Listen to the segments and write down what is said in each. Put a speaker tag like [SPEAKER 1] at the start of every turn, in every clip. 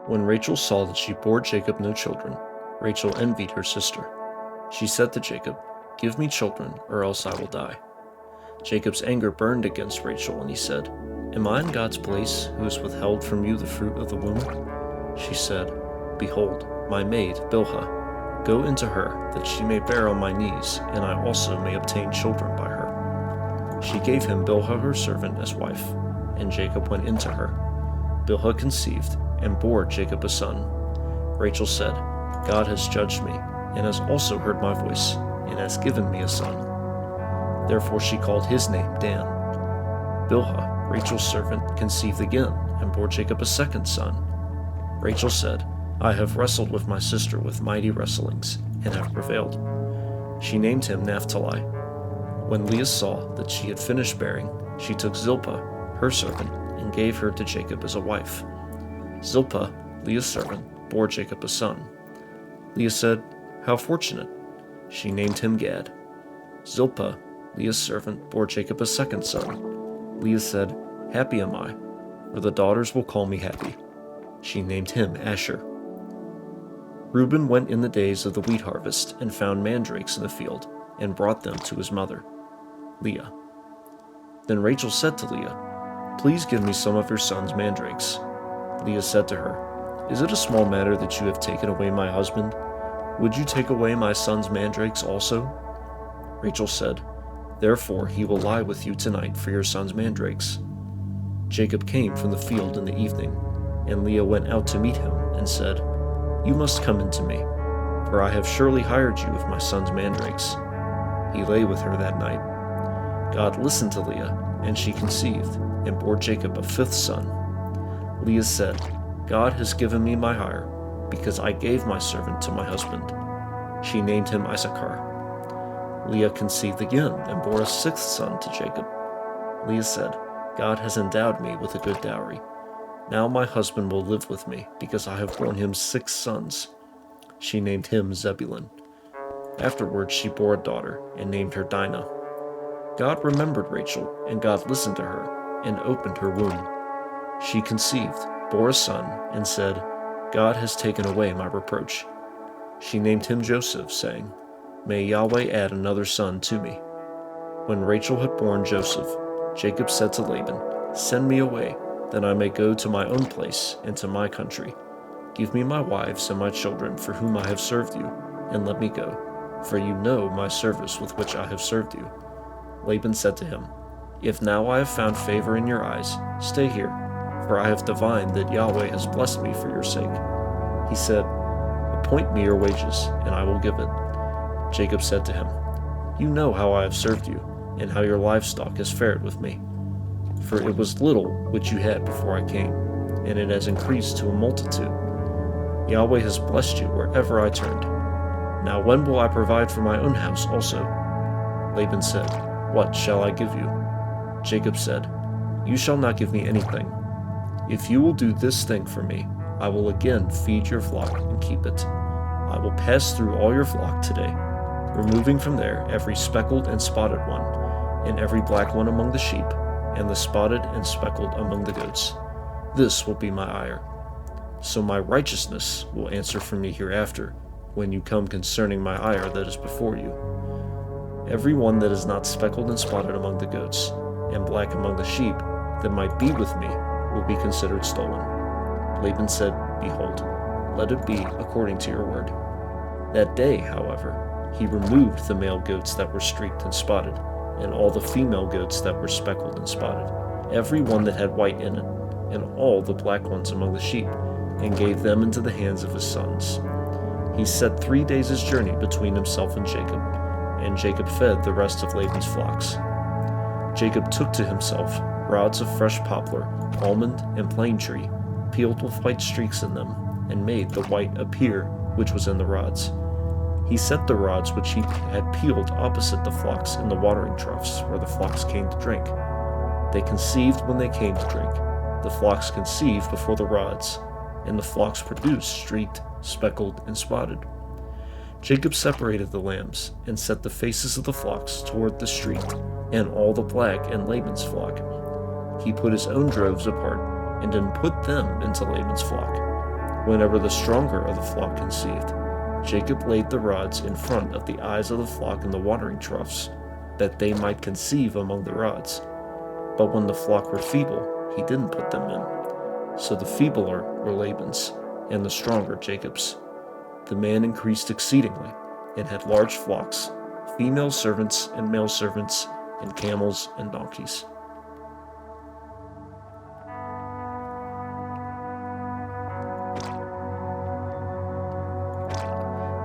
[SPEAKER 1] When Rachel saw that she bore Jacob no children, Rachel envied her sister. She said to Jacob, "Give me children, or else I will die." Jacob's anger burned against Rachel, and he said, "Am I in God's place, who has withheld from you the fruit of the womb?" She said, "Behold, my maid, Bilhah, go into her, that she may bear on my knees, and I also may obtain children by her." She gave him Bilhah her servant as wife, and Jacob went into her. Bilhah conceived, and bore Jacob a son. Rachel said, "God has judged me, and has also heard my voice, and has given me a son." Therefore she called his name Dan. Bilhah, Rachel's servant, conceived again, and bore Jacob a second son. Rachel said, "I have wrestled with my sister with mighty wrestlings, and have prevailed." She named him Naphtali. When Leah saw that she had finished bearing, she took Zilpah, her servant, and gave her to Jacob as a wife. Zilpah, Leah's servant, bore Jacob a son. Leah said, "How fortunate!" She named him Gad. Zilpah, Leah's servant, bore Jacob a second son. Leah said, "Happy am I, for the daughters will call me happy." She named him Asher. Reuben went in the days of the wheat harvest and found mandrakes in the field, and brought them to his mother, Leah. Then Rachel said to Leah, "Please give me some of your son's mandrakes." Leah said to her, "Is it a small matter that you have taken away my husband? Would you take away my son's mandrakes also?" Rachel said, "Therefore he will lie with you tonight for your son's mandrakes." Jacob came from the field in the evening, and Leah went out to meet him and said, "You must come in to me, for I have surely hired you with my son's mandrakes." He lay with her that night. God listened to Leah, and she conceived, and bore Jacob a fifth son. Leah said, "God has given me my hire, because I gave my servant to my husband." She named him Issachar. Leah conceived again, and bore a sixth son to Jacob. Leah said, "God has endowed me with a good dowry. Now my husband will live with me, because I have borne him 6 sons." She named him Zebulun. Afterwards she bore a daughter, and named her Dinah. God remembered Rachel, and God listened to her, and opened her womb. She conceived, bore a son, and said, "God has taken away my reproach." She named him Joseph, saying, "May Yahweh add another son to me." When Rachel had borne Joseph, Jacob said to Laban, "Send me away, that I may go to my own place and to my country. Give me my wives and my children for whom I have served you, and let me go, for you know my service with which I have served you." Laban said to him, "If now I have found favor in your eyes, stay here, for I have divined that Yahweh has blessed me for your sake." He said, "Appoint me your wages, and I will give it." Jacob said to him, "You know how I have served you, and how your livestock has fared with me. For it was little which you had before I came, and it has increased to a multitude. Yahweh has blessed you wherever I turned. Now when will I provide for my own house also?" Laban said, "What shall I give you?" Jacob said, "You shall not give me anything. If you will do this thing for me, I will again feed your flock and keep it. I will pass through all your flock today, removing from there every speckled and spotted one, and every black one among the sheep, and the spotted and speckled among the goats. This will be my ire. So my righteousness will answer for me hereafter, when you come concerning my ire that is before you. Every one that is not speckled and spotted among the goats, and black among the sheep, that might be with me, will be considered stolen." Laban said, "Behold, let it be according to your word." That day, however, he removed the male goats that were streaked and spotted, and all the female goats that were speckled and spotted, every one that had white in it, and all the black ones among the sheep, and gave them into the hands of his sons. He set 3 days' journey between himself and Jacob fed the rest of Laban's flocks. Jacob took to himself rods of fresh poplar, almond, and plane tree, peeled with white streaks in them, and made the white appear which was in the rods. He set the rods which he had peeled opposite the flocks in the watering troughs where the flocks came to drink. They conceived when they came to drink. The flocks conceived before the rods, and the flocks produced streaked, speckled, and spotted. Jacob separated the lambs, and set the faces of the flocks toward the streaked, and all the black in Laban's flock. He put his own droves apart, and didn't put them into Laban's flock. Whenever the stronger of the flock conceived, Jacob laid the rods in front of the eyes of the flock in the watering troughs, that they might conceive among the rods. But when the flock were feeble, he didn't put them in. So the feebler were Laban's, and the stronger Jacob's. The man increased exceedingly, and had large flocks, female servants and male servants, and camels and donkeys.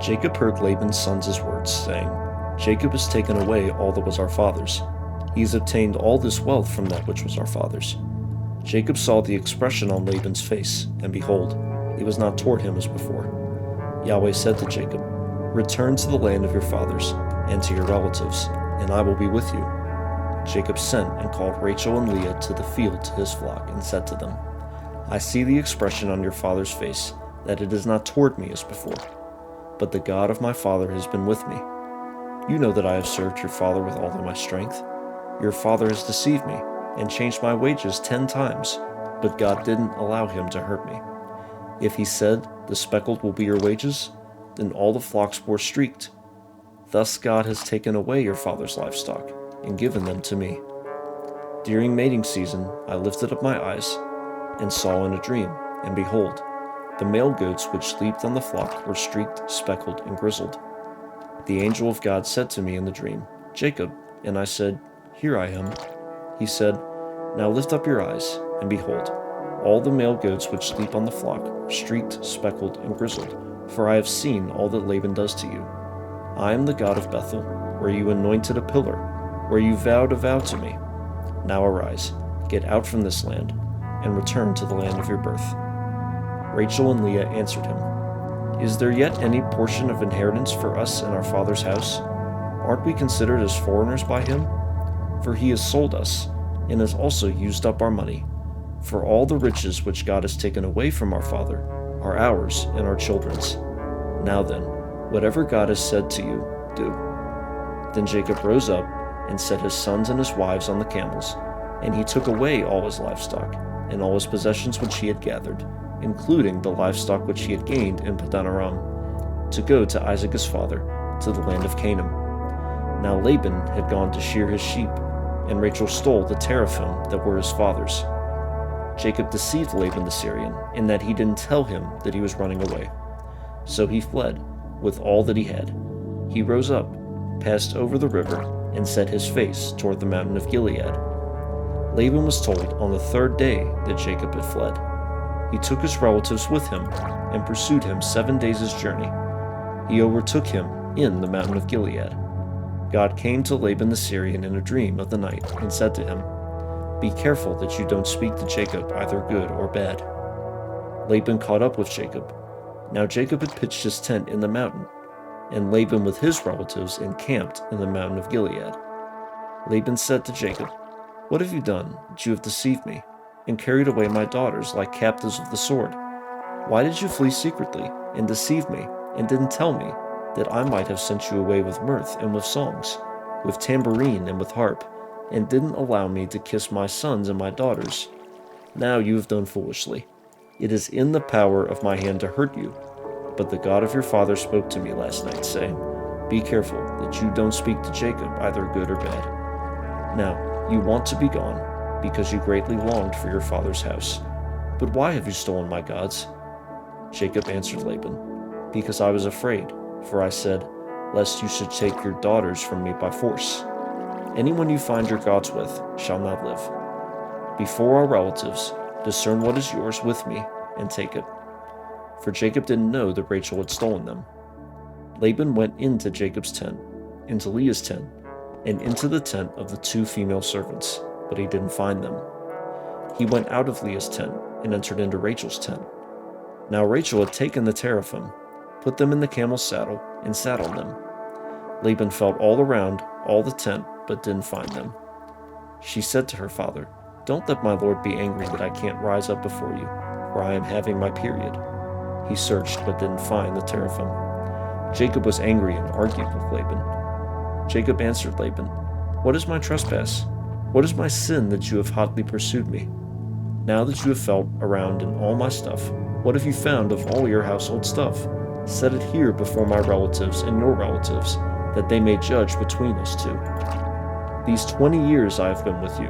[SPEAKER 1] Jacob heard Laban's sons' words, saying, Jacob has taken away all that was our father's. He has obtained all this wealth from that which was our father's. Jacob saw the expression on Laban's face, and behold, it was not toward him as before. Yahweh said to Jacob, Return to the land of your fathers, and to your relatives, and I will be with you. Jacob sent and called Rachel and Leah to the field to his flock, and said to them, I see the expression on your father's face, that it is not toward me as before. But the God of my father has been with me. You know that I have served your father with all of my strength. Your father has deceived me, and changed my wages 10 times, but God didn't allow him to hurt me. If he said, The speckled will be your wages, then all the flocks bore streaked. Thus God has taken away your father's livestock, and given them to me. During mating season I lifted up my eyes, and saw in a dream, and behold, the male goats which leaped on the flock were streaked, speckled, and grizzled. The angel of God said to me in the dream, Jacob, and I said, Here I am. He said, Now lift up your eyes, and behold, all the male goats which leap on the flock are streaked, speckled, and grizzled, for I have seen all that Laban does to you. I am the God of Bethel, where you anointed a pillar, where you vowed a vow to me. Now arise, get out from this land, and return to the land of your birth. Rachel and Leah answered him, Is there yet any portion of inheritance for us in our father's house? Aren't we considered as foreigners by him? For he has sold us, and has also used up our money. For all the riches which God has taken away from our father are ours and our children's. Now then, whatever God has said to you, do. Then Jacob rose up and set his sons and his wives on the camels, and he took away all his livestock, and all his possessions which he had gathered, including the livestock which he had gained in Paddan Aram, to go to Isaac his father, to the land of Canaan. Now Laban had gone to shear his sheep, and Rachel stole the teraphim that were his father's. Jacob deceived Laban the Syrian, in that he didn't tell him that he was running away. So he fled, with all that he had. He rose up, passed over the river, and set his face toward the mountain of Gilead. Laban was told on the 3rd day that Jacob had fled. He took his relatives with him, and pursued him 7 days' journey. He overtook him in the mountain of Gilead. God came to Laban the Syrian in a dream of the night, and said to him, Be careful that you don't speak to Jacob either good or bad. Laban caught up with Jacob. Now Jacob had pitched his tent in the mountain, and Laban with his relatives encamped in the mountain of Gilead. Laban said to Jacob, What have you done that you have deceived me, and carried away my daughters like captives of the sword? Why did you flee secretly, and deceive me, and didn't tell me, that I might have sent you away with mirth and with songs, with tambourine and with harp, and didn't allow me to kiss my sons and my daughters? Now you have done foolishly. It is in the power of my hand to hurt you. But the God of your father spoke to me last night, saying, Be careful that you don't speak to Jacob either good or bad. Now you want to be gone, because you greatly longed for your father's house. But why have you stolen my gods? Jacob answered Laban, Because I was afraid, for I said, Lest you should take your daughters from me by force. Anyone you find your gods with shall not live. Before our relatives, discern what is yours with me, and take it. For Jacob didn't know that Rachel had stolen them. Laban went into Jacob's tent, into Leah's tent, and into the tent of the 2 female servants, but he didn't find them. He went out of Leah's tent and entered into Rachel's tent. Now Rachel had taken the teraphim, put them in the camel's saddle, and sat on them. Laban felt all around all the tent, but didn't find them. She said to her father, Don't let my lord be angry that I can't rise up before you, for I am having my period. He searched, but didn't find the teraphim. Jacob was angry and argued with Laban. Jacob answered Laban, What is my trespass? What is my sin that you have hotly pursued me? Now that you have felt around in all my stuff, What have you found of all your household stuff? Set it here before my relatives and your relatives, that they may judge between us two. These 20 years I have been with you.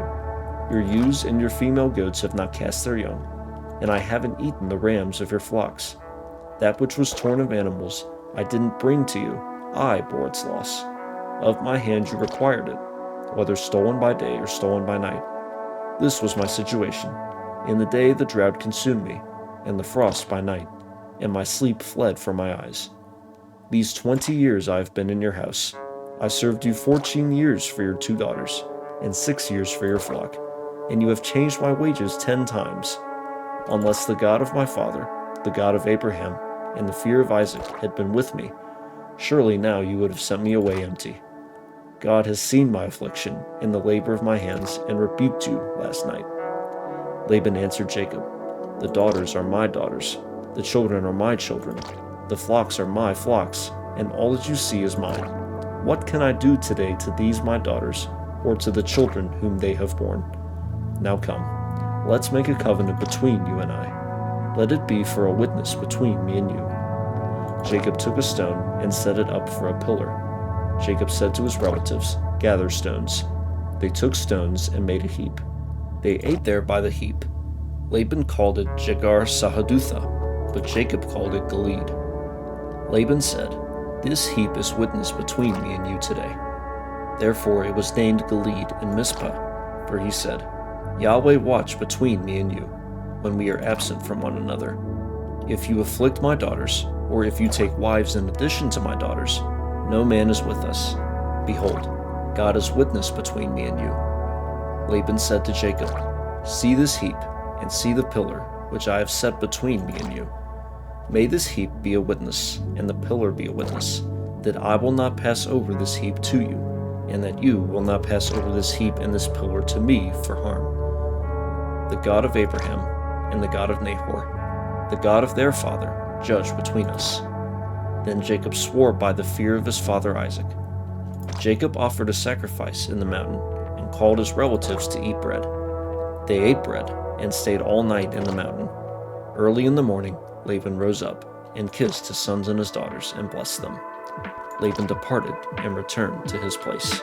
[SPEAKER 1] Your ewes and your female goats have not cast their young, and I haven't eaten the rams of your flocks. That which was torn of animals I didn't bring to you, I bore its loss. Of my hand you required it, whether stolen by day or stolen by night. This was my situation. In the day the drought consumed me, and the frost by night, and my sleep fled from my eyes. These 20 years I have been in your house. I served you 14 years for your 2 daughters, and 6 years for your flock, and you have changed my wages 10 times. Unless the God of my father, the God of Abraham, and the fear of Isaac had been with me, surely now you would have sent me away empty. God has seen my affliction and the labor of my hands, and rebuked you last night. Laban answered Jacob, The daughters are my daughters, the children are my children, the flocks are my flocks, and all that you see is mine. What can I do today to these my daughters, or to the children whom they have borne? Now come, let's make a covenant between you and I. Let it be for a witness between me and you. Jacob took a stone and set it up for a pillar. Jacob said to his relatives, Gather stones. They took stones and made a heap. They ate there by the heap. Laban called it Jegar-Sahadutha, but Jacob called it Gilead. Laban said, This heap is witness between me and you today. Therefore it was named Gilead in Mizpah, for he said, Yahweh watch between me and you, when we are absent from one another. If you afflict my daughters, or if you take wives in addition to my daughters, no man is with us. Behold, God is witness between me and you. Laban said to Jacob, See this heap, and see the pillar, which I have set between me and you. May this heap be a witness, and the pillar be a witness, that I will not pass over this heap to you, and that you will not pass over this heap and this pillar to me for harm. The God of Abraham, and the God of Nahor, the God of their father, judge between us. Then Jacob swore by the fear of his father Isaac. Jacob offered a sacrifice in the mountain, and called his relatives to eat bread. They ate bread, and stayed all night in the mountain. Early in the morning, Laban rose up, and kissed his sons and his daughters, and blessed them. Laban departed, and returned to his place.